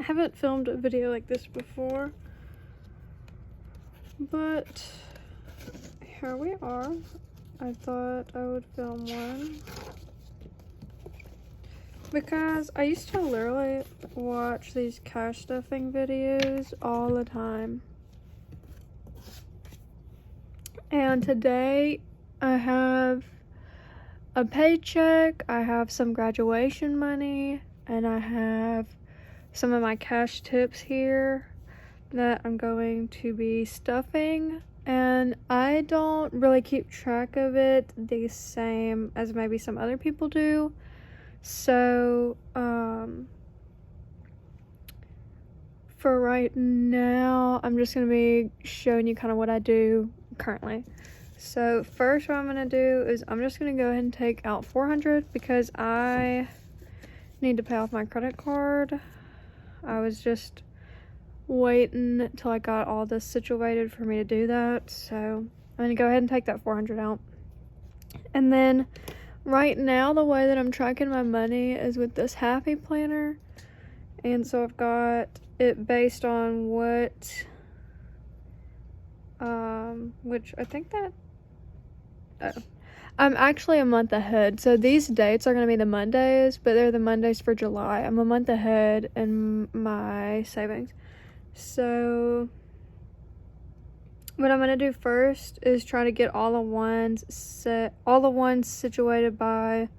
haven't filmed a video like this before, but here we are. I thought I would film one because I used to literally watch these cash stuffing videos all the time. And today I have a paycheck, I have some graduation money, and I have some of my cash tips here that I'm going to be stuffing. And I don't really keep track of it the same as maybe some other people do. So, for right now, I'm just going to be showing you kind of what I do currently. So first what I'm going to do is I'm just going to go ahead and take out $400 because I need to pay off my credit card. I was just waiting until I got all this situated for me to do that. So I'm going to go ahead and take that $400 out. And then right now the way that I'm tracking my money is with this Happy Planner. And so I've got it based on what, which I think that, I'm actually a month ahead. So these dates are going to be the Mondays, but they're the Mondays for July. I'm a month ahead in my savings. So what I'm going to do first is try to get all the ones situated by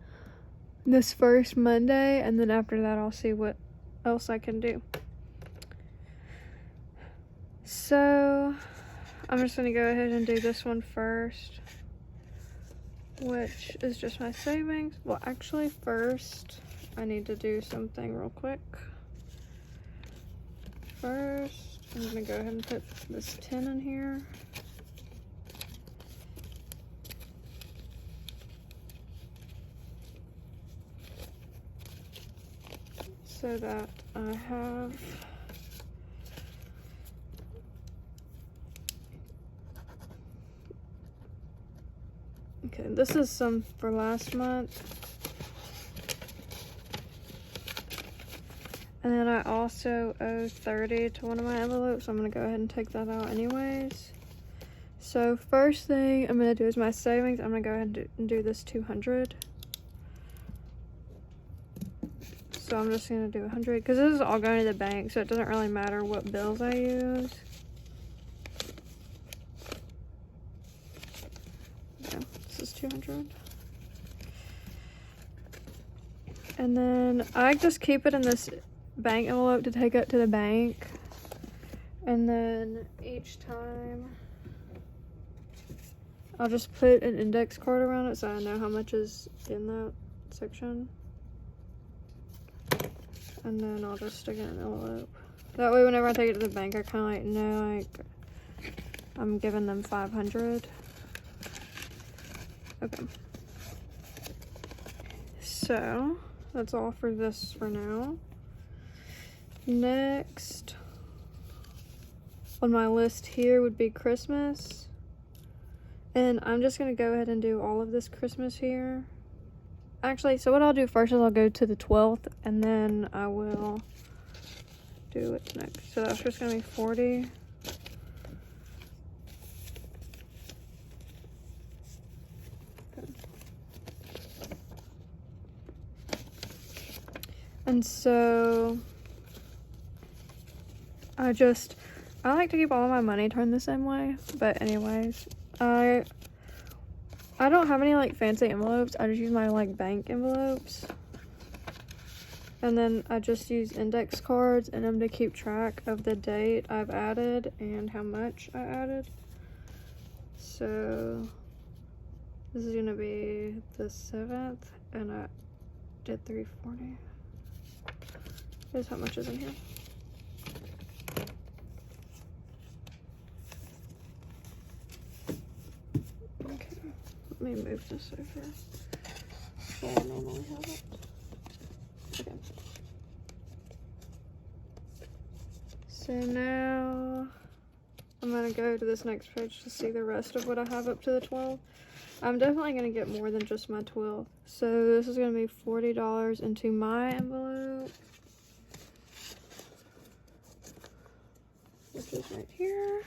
this first Monday, and then after that I'll see what else I can do. So I'm just going to go ahead and do this one first, which is just my savings. Well, actually first I need to do something real quick. First, I'm gonna go ahead and put this 10 in here. So that I have okay, this is some for last month. And then I also owe $30 to one of my envelopes, so I'm going to go ahead and take that out anyways. So first thing I'm going to do is my savings. I'm going to go ahead and do this $200. So I'm just going to do $100 because this is all going to the bank, so it doesn't really matter what bills I use. Okay, this is $200. And then I just keep it in this bank envelope to take it to the bank, and then each time I'll just put an index card around it so I know how much is in that section, and then I'll just stick it in an envelope. That way whenever I take it to the bank I kind of like know like I'm giving them $500. Okay, so that's all for this for now. Next on my list here would be Christmas, and I'm just gonna go ahead and do all of this Christmas here. Actually, so what I'll do first is I'll go to the 12th, and then I will do what's next. So that's just gonna be 40. And so I like to keep all of my money turned the same way, but anyways, I don't have any like fancy envelopes. I just use my like bank envelopes, and then I just use index cards in them to keep track of the date I've added and how much I added. So this is gonna be the 7th, and I did 340. Here's how much is in here. Let me move this over where I normally have it. Okay. So now I'm gonna go to this next page to see the rest of what I have up to the 12th. I'm definitely gonna get more than just my 12th. So this is gonna be $40 into my envelope. which is right here.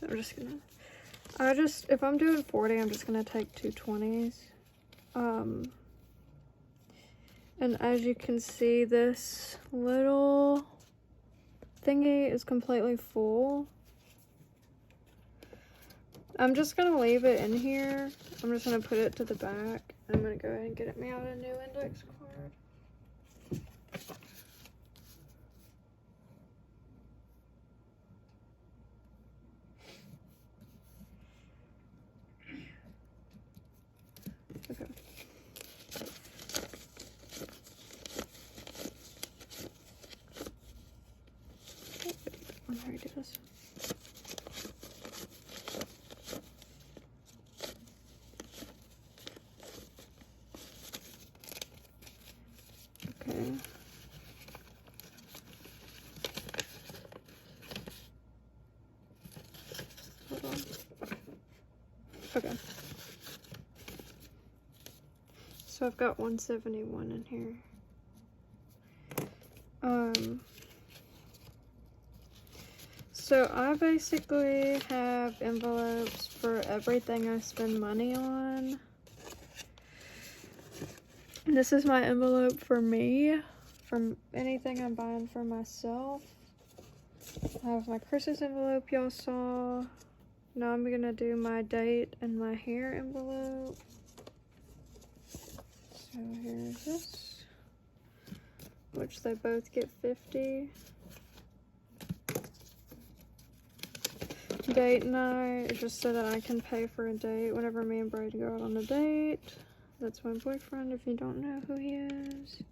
So I'm just gonna, if I'm doing 40, I'm just gonna take 2 20s. And as you can see, this little thingy is completely full. I'm just gonna leave it in here. I'm just gonna put it to the back. I'm gonna go ahead and get me out a new index card. Okay. There it is. Okay. Hold on. Okay. So I've got 171 in here. So I basically have envelopes for everything I spend money on. This is my envelope for me, from anything I'm buying for myself. I have my Christmas envelope y'all saw. Now I'm gonna do my date and my hair envelope. So here's this, which they both get 50. Date night, just so that I can pay for a date whenever me and Brady go out on a date. That's my boyfriend, if you don't know who he is.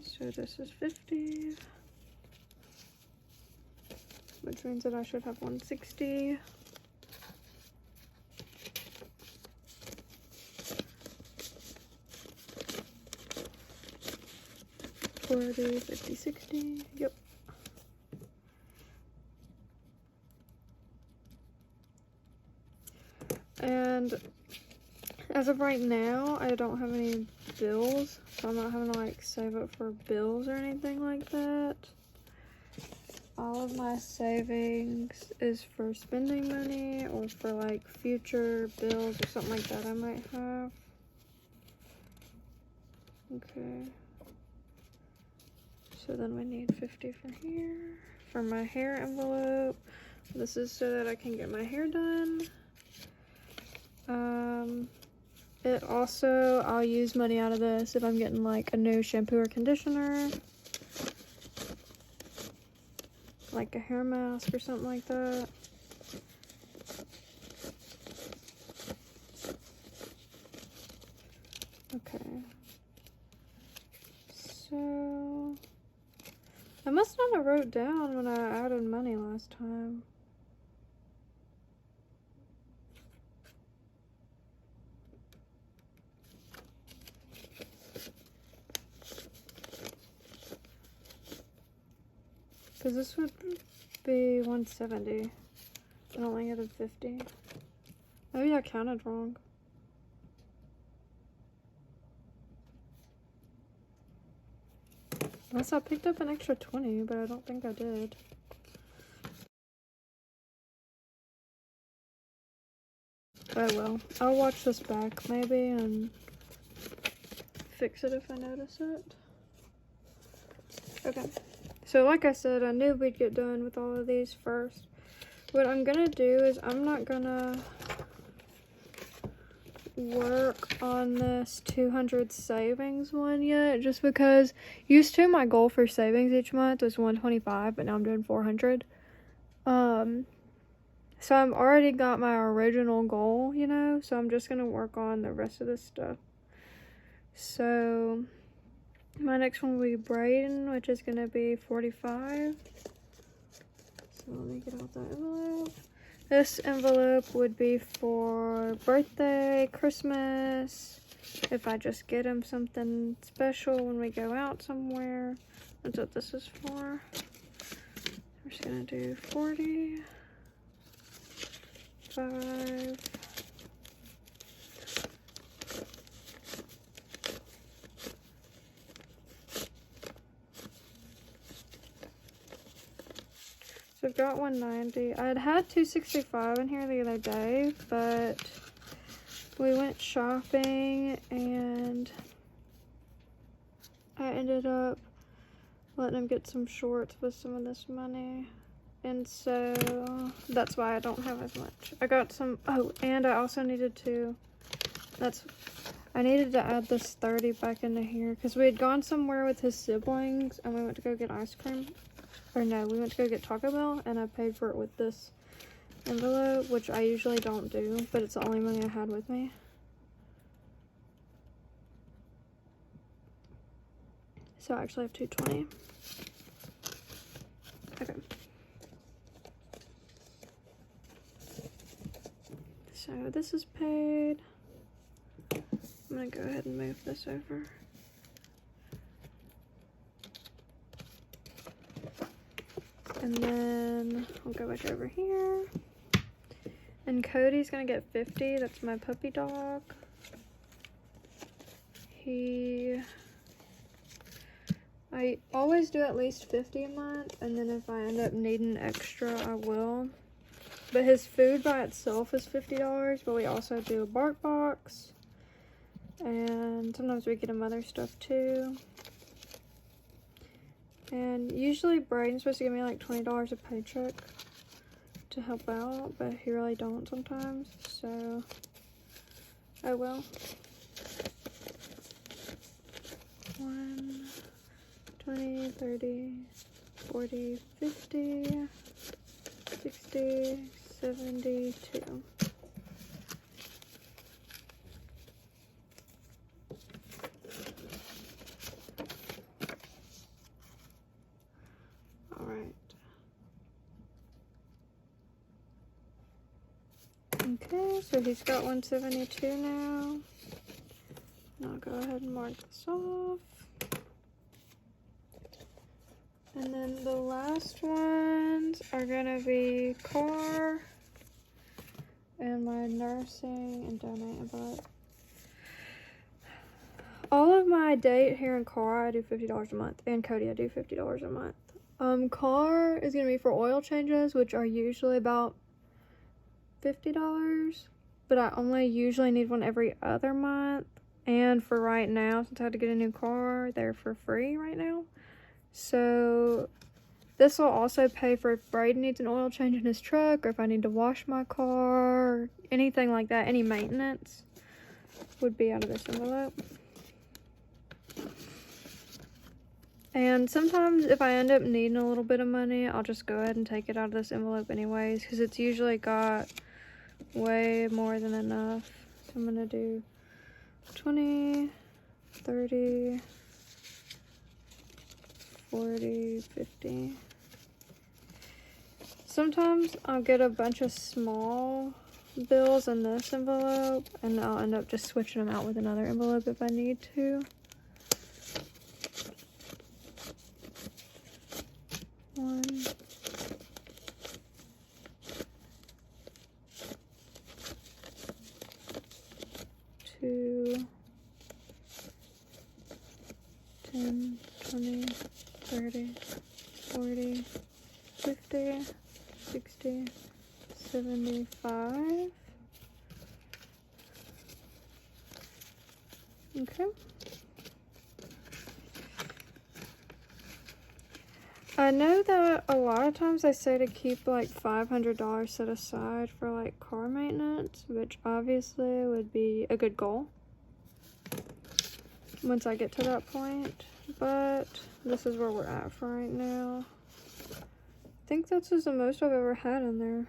So this is 50, which means that I should have 160. $40, $50, $60, yep. And as of right now, I don't have any bills, so I'm not having to like save up for bills or anything like that. All of my savings is for spending money or for like future bills or something like that I might have. Okay. So then we need 50 for here. For my hair envelope, this is so that I can get my hair done. It also, I'll use money out of this if I'm getting like a new shampoo or conditioner, like a hair mask or something like that. Okay. So, I must not have wrote down when I added money last time. Because this would be 170. I only added 50. Maybe I counted wrong. Unless I picked up an extra 20, but I don't think I did. Oh well. I'll watch this back maybe and fix it if I notice it. Okay. So like I said, I knew we'd get done with all of these first. What I'm gonna do is I'm not gonna work on this 200 savings one yet, just because used to my goal for savings each month was 125, but now I'm doing 400. So I've already got my original goal, you know, so I'm just gonna work on the rest of this stuff. So my next one will be braiding, which is gonna be 45. So let me get out that envelope. This envelope would be for birthday, Christmas, if I just get him something special when we go out somewhere. That's what this is for. We're just gonna do 40, 5, So I've got 190. I had 265 in here the other day, but we went shopping and I ended up letting him get some shorts with some of this money. And so that's why I don't have as much. I got some, oh, and I also needed to, I needed to add this 30 back into here because we had gone somewhere with his siblings and we went to go get ice cream. Or no, we went to go get Taco Bell and I paid for it with this envelope, which I usually don't do, but it's the only money I had with me. So I actually have 220. Okay. So this is paid. I'm gonna go ahead and move this over. And then I'll go back over here. And Cody's gonna get 50. That's my puppy dog. I always do at least 50 a month, and then if I end up needing extra, I will. But his food by itself is $50, but we also do a bark box. And sometimes we get him other stuff too. And usually Braden's supposed to give me like $20 a paycheck to help out, but he really don't sometimes, so I will. 1, 20, 30, 40, 50, 60, 72. All right. Okay, so he's got 172 now. And I'll go ahead and mark this off. And then the last ones are gonna be car and my nursing and donate. But all of my date here in car, I do $50 a month, and Cody, I do $50 a month. Car is gonna be for oil changes, which are usually about $50, but I only usually need one every other month. And for right now, since I had to get a new car, they're for free right now. So this will also pay for if Braden needs an oil change in his truck, or if I need to wash my car, anything like that. Any maintenance would be out of this envelope. And sometimes if I end up needing a little bit of money, I'll just go ahead and take it out of this envelope anyways, because it's usually got way more than enough. So I'm gonna do 20, 30, 40, 50. Sometimes I'll get a bunch of small bills in this envelope, and I'll end up just switching them out with another envelope if I need to. One, two, 10, 20, 30, 40, 50, 60, 75. Okay. I know that a lot of times they say to keep like $500 set aside for like car maintenance, which obviously would be a good goal once I get to that point, but this is where we're at for right now. I think that's just the most I've ever had in there.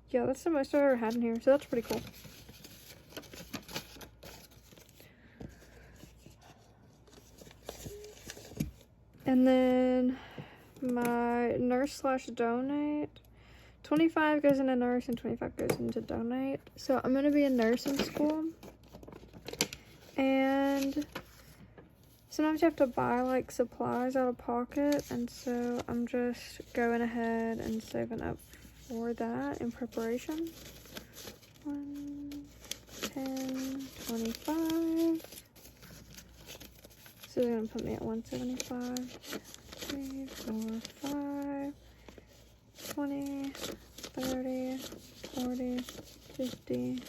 Yeah, that's the most I've ever had in here, so that's pretty cool. And then my nurse/donate, 25 goes into nurse and 25 goes into donate. So I'm gonna be a nurse in school, and sometimes you have to buy like supplies out of pocket, and so I'm just going ahead and saving up for that in preparation. 1, 10, 25. So they're gonna put me at 175. 3, 4, 5, 20, 30, 40, 50,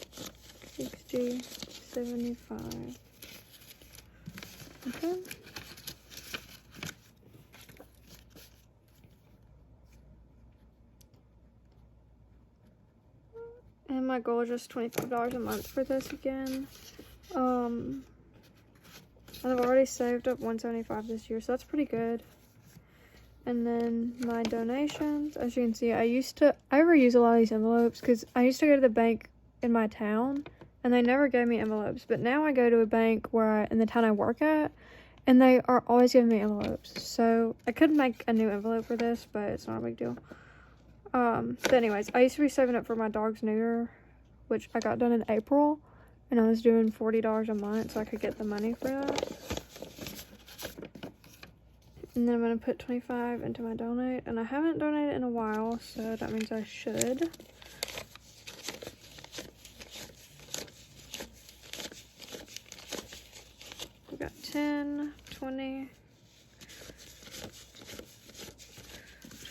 60, 75. Okay. And my goal is just $25 a month for this again. And I've already saved up $175 this year, so that's pretty good. And then my donations, as you can see, I reuse a lot of these envelopes because I used to go to the bank in my town and they never gave me envelopes. But now I go to a bank in the town I work at, and they are always giving me envelopes. So I could make a new envelope for this, but it's not a big deal. But anyways, I used to be saving up for my dog's neuter, which I got done in April, and I was doing $40 a month so I could get the money for that. And then I'm going to put 25 into my donate, and I haven't donated in a while, so that means I should. We got 10, 20,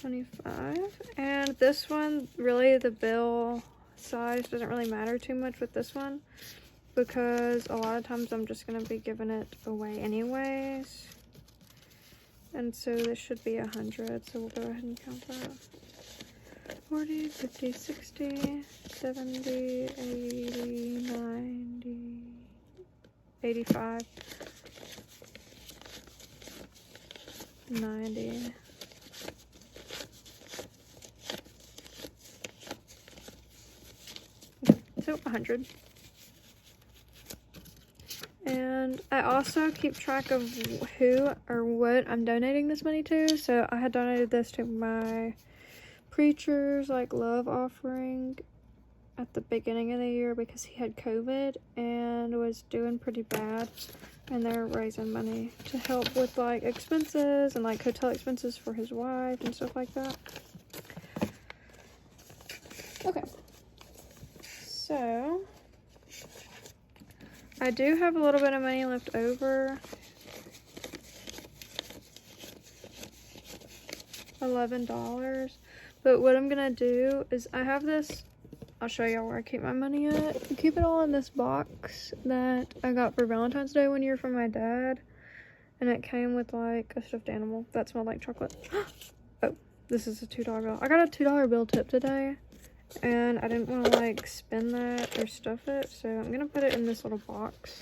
25, and this one, really the bill size doesn't really matter too much with this one because a lot of times I'm just going to be giving it away anyways. And so this should be 100, so we'll go ahead and count that. 40, 50, 60, 70, 80, 90, 85, 90. So 100. And I also keep track of who or what I'm donating this money to. So I had donated this to my preacher's love offering at the beginning of the year because he had COVID and was doing pretty bad, and they're raising money to help with expenses and hotel expenses for his wife and stuff like that. Okay, so I do have a little bit of money left over. $11. But what I'm gonna do is I have this, I'll show y'all where I keep my money at. I keep it all in this box that I got for Valentine's Day one year from my dad. And it came with a stuffed animal that smelled like chocolate. Oh, this is a $2 bill. I got a $2 bill tip today, and I didn't want to spend that or stuff it, so I'm gonna put it in this little box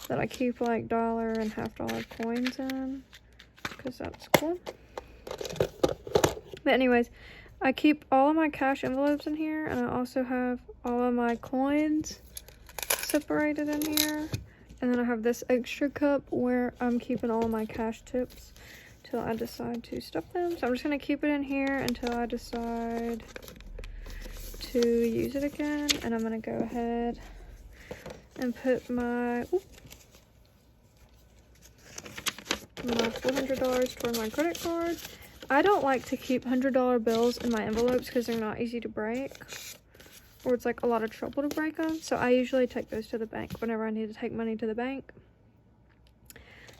that I keep dollar and $half coins in because that's cool. But anyways, I keep all of my cash envelopes in here, and I also have all of my coins separated in here, and then I have this extra cup where I'm keeping all of my cash tips till I decide to stuff them. So I'm just gonna keep it in here until I decide to use it again, and I'm gonna go ahead and put my $400 for my credit card. I don't like to keep $100 bills in my envelopes because they're not easy to break, or it's a lot of trouble to break them. So I usually take those to the bank whenever I need to take money to the bank.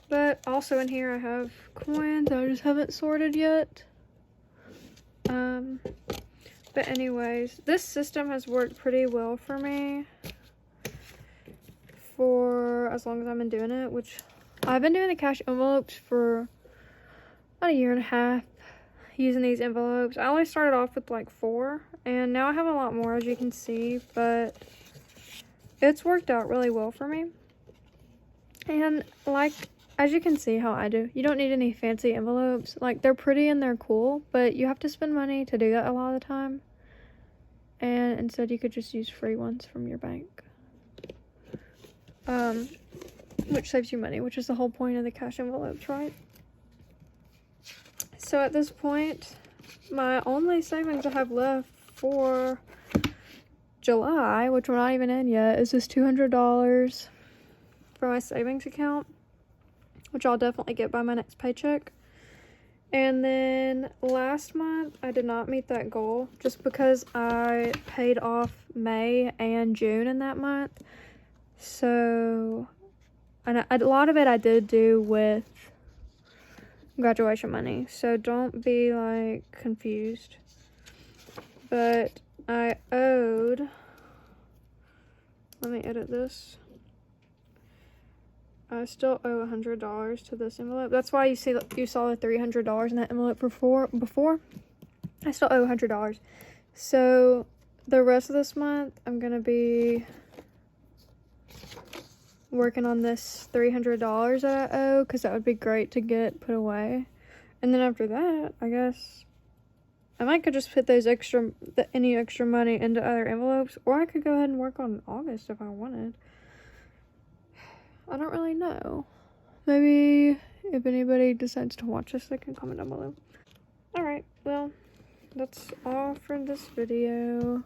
But also in here I have coins that I just haven't sorted yet. But anyways, this system has worked pretty well for me for as long as I've been doing it, which I've been doing the cash envelopes for about a year and a half, using these envelopes. I only started off with 4, and now I have a lot more, as you can see, but it's worked out really well for me. And as you can see how I do, you don't need any fancy envelopes. They're pretty and they're cool, but you have to spend money to do that a lot of the time. And instead you could just use free ones from your bank. Which saves you money, which is the whole point of the cash envelopes, right? So at this point, my only savings I have left for July, which we're not even in yet, is this $200 for my savings account, which I'll definitely get by my next paycheck. And then last month, I did not meet that goal just because I paid off May and June in that month. So, and a lot of it I did do with graduation money, so don't be like confused. But I owed, let me edit this. I still owe $100 to this envelope. That's why you saw the $300 in that envelope before. I still owe $100. So the rest of this month, I'm gonna be working on this $300 that I owe, because that would be great to get put away. And then after that, I guess I might could just put those any extra money into other envelopes, or I could go ahead and work on August if I wanted. I don't really know. Maybe if anybody decides to watch this, they can comment down below. Alright, well, that's all for this video.